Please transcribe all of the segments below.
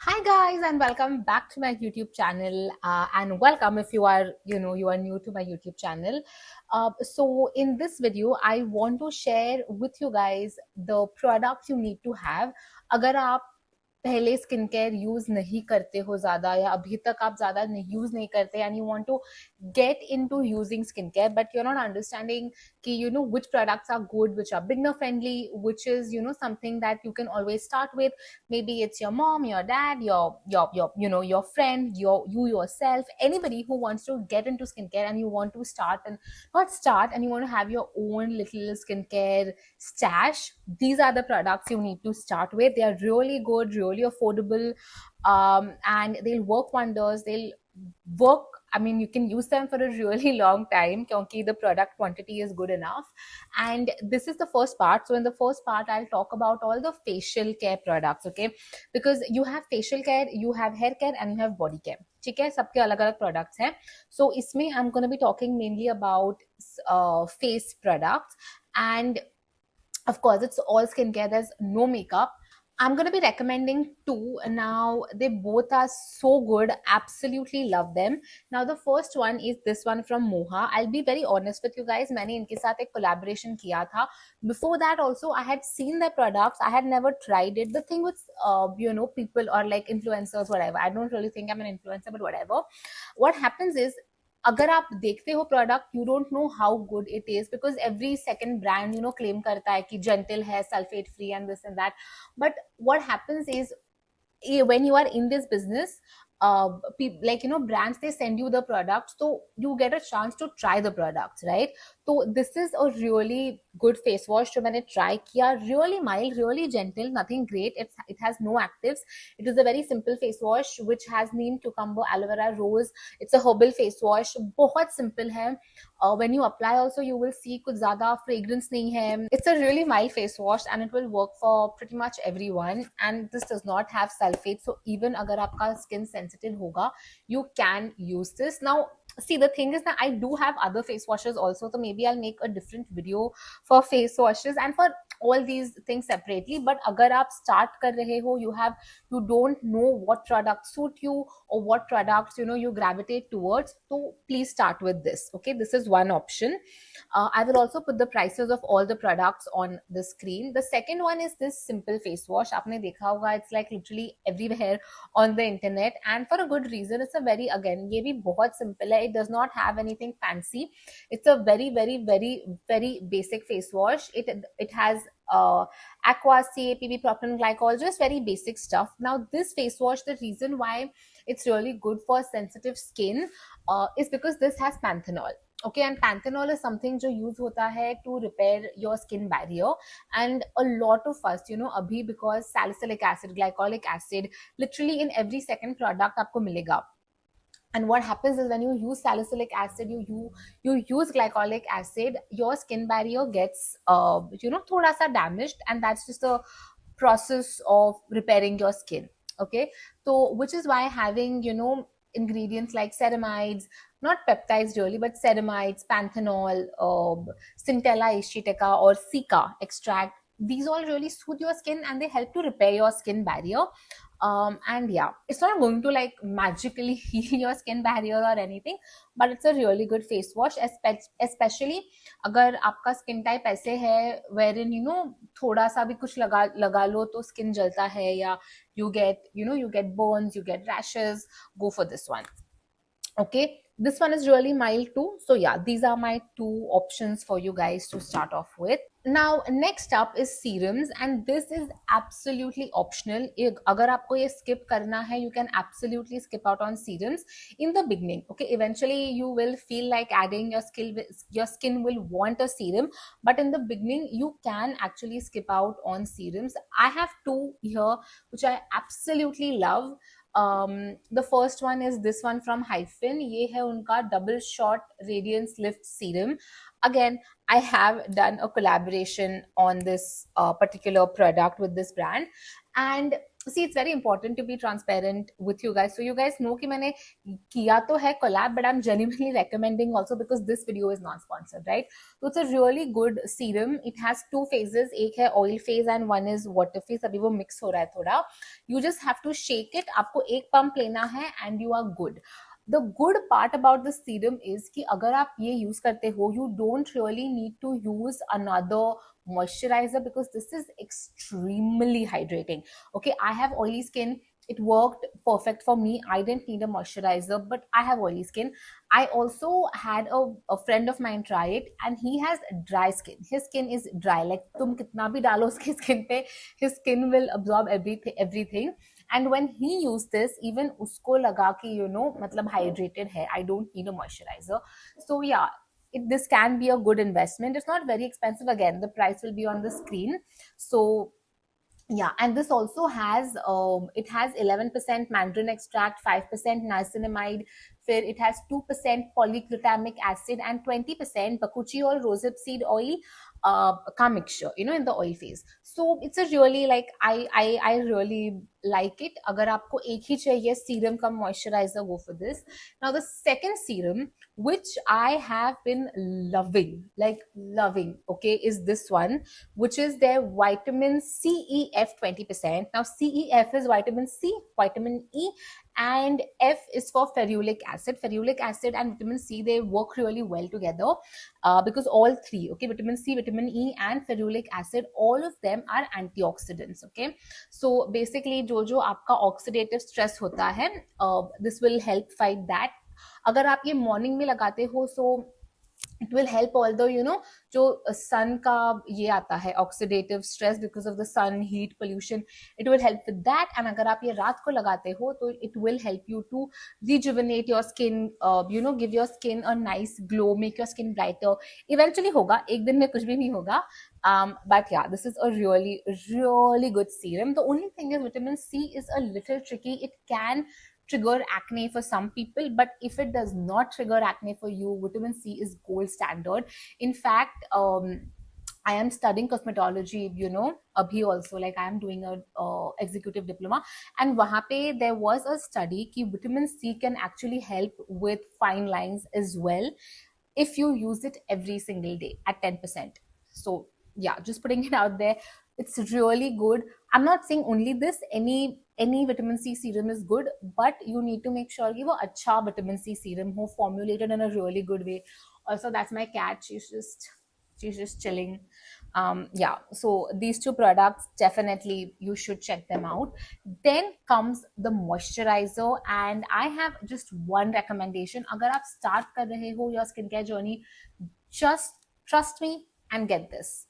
Hi guys, and welcome back to my YouTube channel. And welcome if you are, you are new to my YouTube channel. So in this video, I want to share with you guys the products you need to have. अगर आप पहले skin care use नहीं करते हो ज्यादा या अभी तक आप ज्यादा यूज नहीं करते and you want to get into using skincare but you're not understanding ki, which products are good, which are beginner friendly, which is something that you can always start with. Maybe it's your mom, your dad, your friend, you yourself, anybody who wants to get into skincare and you want to start and not start and you want to have your own little skincare stash. These are the products you need to start with. They are really good, really affordable, and they'll work wonders. They'll work, I mean, you can use them for a really long time because the product quantity is good enough. And this is the first part. So in the first part, I'll talk about all the facial care products, okay? Because you have facial care, you have hair care, and you have body care. ठीक है, सबके अलग अलग products हैं. So इसमें I'm going to be talking mainly about face products, and of course it's all skincare. There's no makeup. I'm going to be recommending two now. They both are so good. Absolutely love them. Now the first one is this one from Moha. I'll be very honest with you guys. मैंने इनके साथ एक collaboration किया था. Before that also I had seen their products. I had never tried it. The thing with people or like influencers, whatever. I don't really think I'm an influencer, but whatever. What happens is अगर आप देखते हो product you don't know how good it is because every second brand claim करता है कि gentle है, sulphate free and this and that. But what happens is when you are in this business, brands, they send you the products, so you get a chance to try the products, right? So this is a really good face wash जो मैंने try किया. Really mild, really gentle, nothing great. It has no actives. It is a very simple face wash which has neem, cucumber, aloe vera, rose. It's a herbal face wash. बहुत simple है. When you apply also you will see कुछ ज़्यादा fragrance नहीं है. It's a really mild face wash and it will work for pretty much everyone, and this does not have sulfate, so even अगर आपका skin sensitive होगा you can use this. Now see, the thing is that I do have other face washes also, so maybe I'll make a different video for face washes and for all these things separately. But अगर आप start कर रहे हो, you don't know what products suit you or what products you gravitate towards, so please start with this. Okay, this is one option. I will also put the prices of all the products on the screen. The second one is this simple face wash. आपने देखा होगा, it's like literally everywhere on the internet, and for a good reason. It's a very, again, ये भी बहुत simple है. It does not have anything fancy. It's a very, very, very, very basic face wash. It has aqua, CAPB, propylene glycol, just very basic stuff. Now this face wash, the reason why it's really good for sensitive skin is because this has panthenol. Okay, and panthenol is something जो use होता है to repair your skin barrier, and a lot of us अभी, because salicylic acid, glycolic acid, literally in every second product आपको मिलेगा. And what happens is when you use salicylic acid, you use glycolic acid, your skin barrier gets thoda sa damaged, and that's just a process of repairing your skin. Okay, so which is why having ingredients like ceramides, not peptides really, but ceramides, panthenol, Centella ischiatica or Cica extract, these all really soothe your skin and they help to repair your skin barrier. And yeah, it's not going to like magically heal your skin barrier or anything, but it's a really good face wash, especially अगर आपका skin type ऐसे है wherein थोड़ा सा भी कुछ लगा लो तो skin जलता है, या you get burns, you get rashes, go for this one. Okay, this one is really mild too. So yeah, these are my two options for you guys to start off with. Now next up is serums, and this is absolutely optional. अगर आपको ये skip करना है, you can absolutely skip out on serums in the beginning. Okay, eventually you will feel like adding your skin will want a serum, but in the beginning you can actually skip out on serums. I have two here which I absolutely love. The first one is this one from Hyphen. ये है उनका double shot radiance lift serum. Again, I have done a collaboration on this particular product with this brand, and see, it's very important to be transparent with you guys, so you guys know कि मैंने किया तो है collab, but I'm genuinely recommending also because this video is not sponsored, right? So it's a really good serum. It has two phases, एक है oil phase and one is water phase. अभी वो mix हो रहा है थोड़ा. You just have to shake it. आपको एक pump लेना है and you are good. The good part about this serum is कि अगर आप ये use करते हो, you don't really need to use another moisturizer because this is extremely hydrating. Okay, I have oily skin. It worked perfect for me. I didn't need a moisturizer, but I have oily skin. I also had a friend of mine try it and he has dry skin. His skin is dry. Like तुम कितना भी डालो उसके skin पे, his skin will absorb everything. And when he used this, even उसको लगा कि मतलब hydrated है. I don't need a moisturizer. So yeah, this can be a good investment. It's not very expensive. Again, the price will be on the screen. So yeah, and this also has it has 11% mandarin extract, 5% niacinamide, फिर it has 2% polyglutamic acid and 20% bakuchi or rosehip seed oil ka mixture, in the oil phase. So it's a really like I really like it. अगर आपको एक ही चाहिए serum का moisturizer, go for this. Now the second serum which I have been loving, okay, is this one, which is their vitamin CEF 20%. Now CEF is vitamin C, vitamin E, and F is for ferulic acid. Ferulic acid and vitamin C, they work really well together because all three, okay, vitamin C, vitamin E and ferulic acid, all of them are antioxidants. Okay, so basically जो आपका oxidative stress होता है, this will help fight that. अगर आप ये morning में लगाते हो, सो it will help, although जो sun का ये आता है oxidative stress because of the sun, heat, pollution, it will help with that. And अगर आप ये रात को लगाते हो तो it will help you to rejuvenate your skin, give your skin a nice glow, make your skin brighter. Eventually होगा, एक दिन में कुछ भी नहीं होगा. But yeah, this is a really really good serum. The only thing is vitamin C is a little tricky. It can trigger acne for some people, but if it does not trigger acne for you, vitamin C is gold standard. In fact, I am studying cosmetology, abhi also, like I am doing a executive diploma, and wahan pe there was a study ki vitamin C can actually help with fine lines as well if you use it every single day at 10%. So yeah, just putting it out there. It's really good. I'm not saying only this, any vitamin C serum is good, but you need to make sure कि वो अच्छा vitamin C serum हो, formulated in a really good way. Also, that's my cat. She's just chilling. Yeah, so these two products, definitely you should check them out. Then comes the moisturizer, and I have just one recommendation. अगर आप start कर रहे हो your skincare journey, just trust me and get this.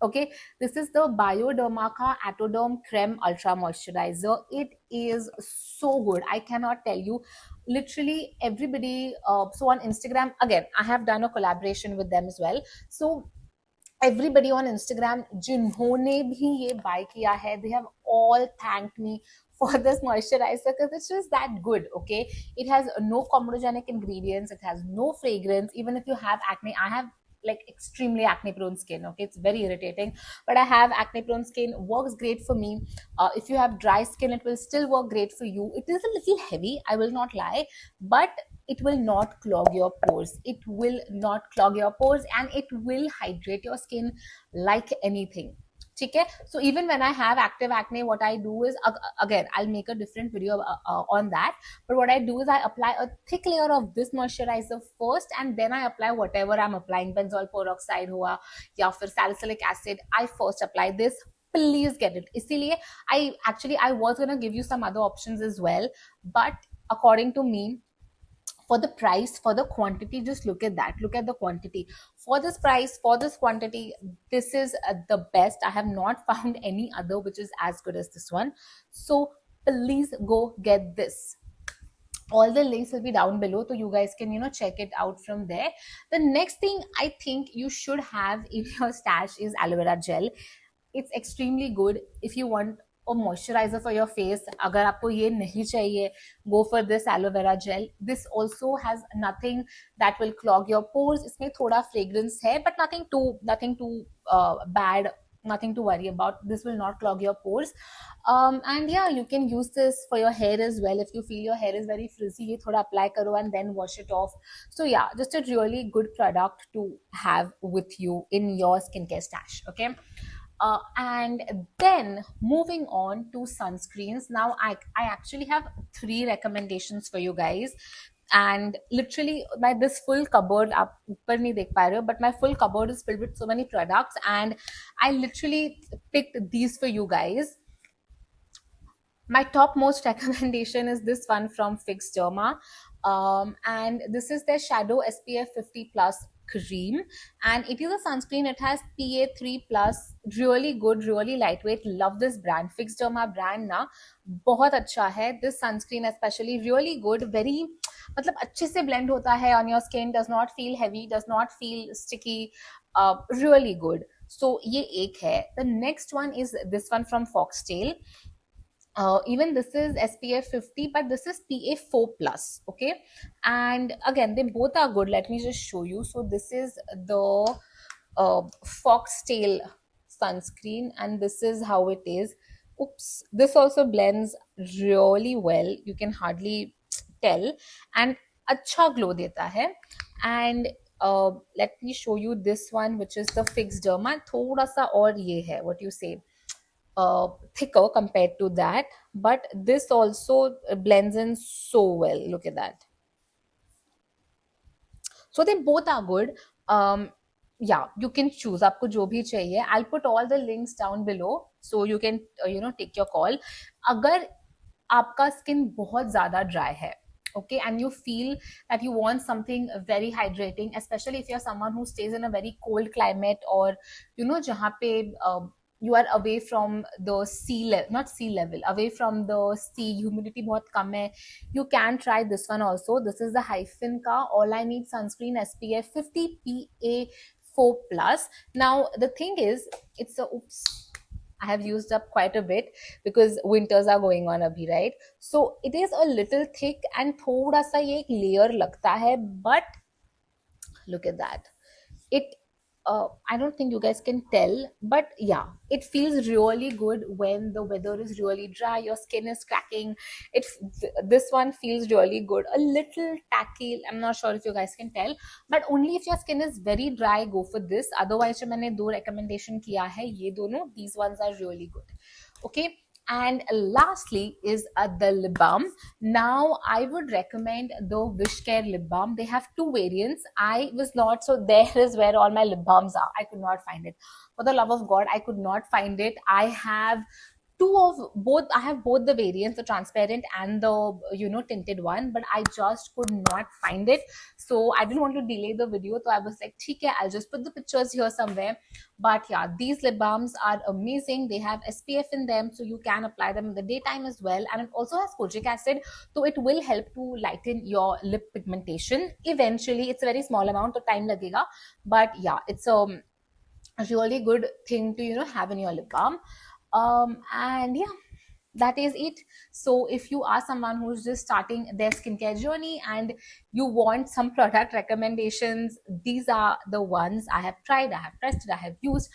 Okay, this is the Bioderma ka Atoderm Creme Ultra Moisturizer. It is so good. I cannot tell you. Literally everybody. So on Instagram, again, I have done a collaboration with them as well. So everybody on Instagram, जिन्होंने भी ये buy किया है, they have all thanked me for this moisturizer because it's just that good. Okay, it has no comedogenic ingredients, it has no fragrance. Even if you have acne, I have like extremely acne prone skin. Okay, it's very irritating, but I have acne prone skin, works great for me. If you have dry skin, it will still work great for you. It is a little heavy, I will not lie, but it will not clog your pores. It will not clog your pores, and it will hydrate your skin like anything. Okay, so even when I have active acne, what I do is, again, I'll make a different video on that, but what I do is I apply a thick layer of this moisturizer first, and then I apply whatever I'm applying, benzoyl peroxide hua ya fir salicylic acid. I first apply this. Please get it. इसीलिए I was gonna give you some other options as well, but according to me, for the price, for the quantity, just look at that, look at the quantity. For this price, for this quantity, this is the best. I have not found any other which is as good as this one. So please go get this. All the links will be down below, so you guys can check it out from there. The next thing I think you should have in your stash is aloe vera gel. It's extremely good if you want a moisturizer for your face. अगर आपको ये नहीं चाहिए, go for this aloe vera gel. This also has nothing that will clog your pores. इसमें थोड़ा fragrance है, but nothing too bad nothing to worry about. This will not clog your pores. And yeah, you can use this for your hair as well. If you feel your hair is very frizzy, ye thoda apply karo and then wash it off. So yeah, just a really good product to have with you in your skincare stash. Okay. And then moving on to sunscreens. Now I actually have three recommendations for you guys. And literally my this full cupboard up ऊपर नहीं देख पा रहे हो, but my full cupboard is filled with so many products, and I literally picked these for you guys. My top most recommendation is this one from Fix Derma, and this is their Shadow SPF 50 plus cream, and it is a sunscreen. It has PA3 plus, really good, really lightweight. Love this brand. Fix Derma brand ना बहुत अच्छा है. This sunscreen especially really good, very मतलब अच्छे से blend होता है on your skin, does not feel heavy, does not feel sticky, really good. So ये एक है. The next one is this one from Foxtail. Even this is SPF 50, but this is PA4 plus. Okay, and again they both are good. Let me just show you. So this is the Foxtail sunscreen, and this is how it is. Oops, this also blends really well. You can hardly tell, and अच्छा glow देता है. And let me show you this one, which is the Fix Derma. थोड़ा सा और ये है, what you say, thicker compared to that, but this also blends in so well. Look at that. So they both are good. Yeah, you can choose आपको जो भी चाहिए. I'll put all the links down below so you can take your call. अगर आपका skin बहुत ज्यादा dry है, okay, and you feel that you want something very hydrating, especially if you're someone who stays in a very cold climate, or जहाँ पे you are away from the sea level, not sea level, away from the sea, humidity बहुत कम है, you can try this one also. This is the Hyphen का All I Need Sunscreen SPF 50 PA4 plus. Now the thing is, it's a oops, I have used up quite a bit because winters are going on abhi, right? So it is a little thick and thoda sa ye ek layer lagta hai, but look at that. It I don't think you guys can tell, but yeah, it feels really good when the weather is really dry, your skin is cracking. This one feels really good, a little tacky. I'm not sure if you guys can tell, but only if your skin is very dry, go for this. Otherwise जो मैंने दो recommendation किया है, ये दोनों, these ones are really good. Okay. And lastly is the lip balm. Now I would recommend the Wishcare lip balm. They have two variants. I was not, so there is where all my lip balms are. I could not find it. For the love of God, I could not find it. I have two of both. I have both the variants, the transparent and the tinted one, but I just could not find it. So I didn't want to delay the video, so I was like, okay, I'll just put the pictures here somewhere. But yeah, these lip balms are amazing. They have SPF in them, so you can apply them in the daytime as well, and it also has kojic acid, so it will help to lighten your lip pigmentation. Eventually, it's a very small amount of time lagega, but yeah, it's a really good thing to have in your lip balm. And yeah, that is it. So if you are someone who's just starting their skincare journey and you want some product recommendations, these are the ones I have tried, I have tested, I have used,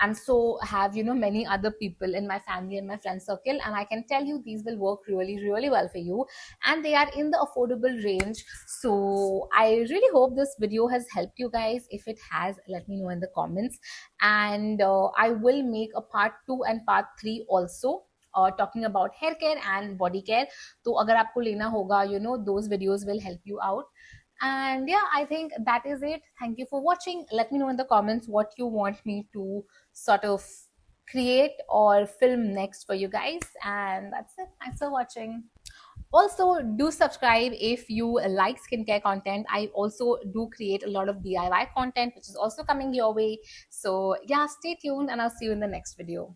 and so have many other people in my family and my friend circle, and I can tell you these will work really, really well for you, and they are in the affordable range. So I really hope this video has helped you guys. If it has, let me know in the comments, and I will make a part 2 and part 3 also, talking about hair care and body care. तो अगर आपको लेना होगा, those videos will help you out. And yeah, I think that is it. Thank you for watching. Let me know in the comments what you want me to sort of create or film next for you guys. And that's it. Thanks for watching. Also, do subscribe if you like skincare content. I also do create a lot of DIY content, which is also coming your way. So yeah, stay tuned and I'll see you in the next video.